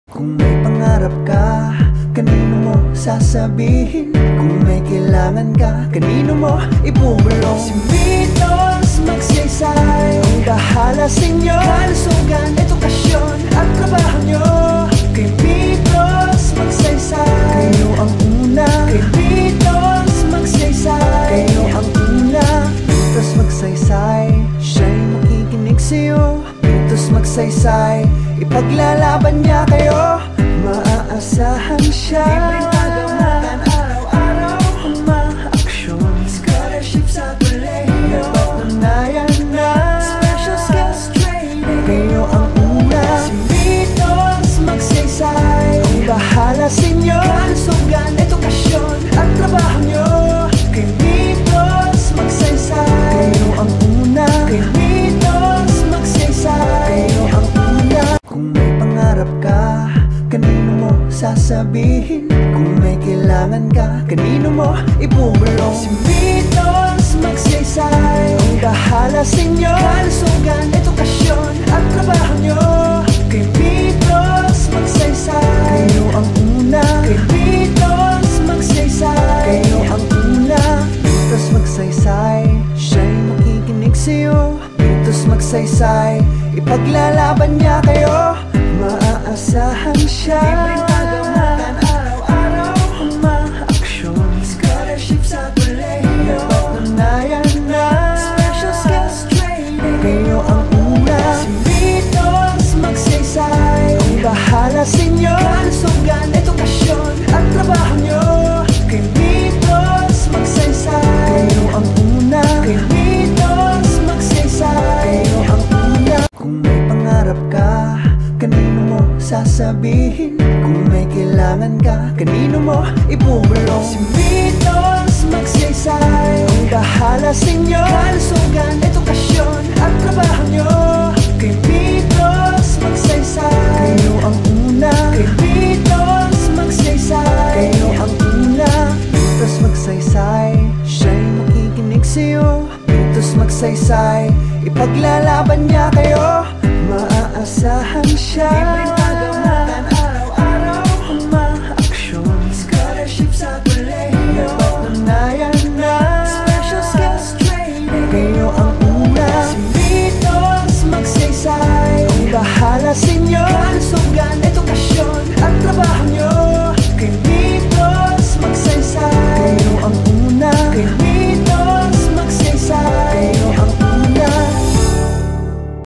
Kung may pangarap ka, kanino mo sasabihin? Kung may kailangan ka, kanino mo ibubulong? Si Mitos magsaysay, ang bahala sa inyo. Kalusugan, edukasyon at trabaho nyo. Kay Mitos magsaysay, kayo ang una. Kay Mitos magsaysay, kayo ang una. Mitos magsaysay, siya'y makikinig sa'yo. Mitos magsaysay, ipaglalaban niya kayo. Maaasahan siya. Libreng paggamatan araw-araw, umaaksyon. Scholarship sa kolehiyo, napatunayan na. Special skills training, kayo ang una. Si Mitos magsaysay, ang bahala sa inyo. Kalusugan, edukasyon at trabaho nyo. Kay Mitos magsaysay, kayo ang una. Kay Mitos magsaysay, kayo ang una. Kung may pangarap ka, kanino mo sasabihin? Kung may kailangan ka, kanino mo ibubulong? Si Mitos magsaysay, ang bahala sa inyo. Kalusugan, edukasyon at trabaho nyo. Kay Mitos magsaysay, kayo ang una. Kay Mitos magsaysay, kayo ang una. Mitos magsaysay, siya'y makikinig sa'yo. Mitos magsaysay, ipaglalaban niya kayo. Maaasahan siya. Libreng paggamatan araw-araw, umaaksyon. Scholarship sa kolehiyo, napatunayan na. Special skills training, kayo ang una. Si Mitos magsaysay, ang bahala sa inyo. Kalusugan, edukasyon at trabaho nyo. Kay Mitos magsaysay, kayo ang una. Kay Mitos magsaysay, kayo ang una. Kung may pangarap ka, kanino mo sasabihin? Kung may kailangan ka, kanino mo ibubulong? Si Mitos magsaysay, ang bahala sa inyo. Kalusugan, edukasyon at trabaho nyo. Kay Mitos magsaysay, kayo ang una. Kay Mitos magsaysay, kayo ang una. Mitos magsaysay, siya'y makikinig sa'yo. Mitos magsaysay, ipaglalaban niya kayo. Maaasahan siya. Libreng paggamatan araw-araw, umaaksyon. Scholarship sa kolehiyo, napatunayan na. Special skills training, kayo ang una. Si Mitos magsaysay, ang bahala sa inyo.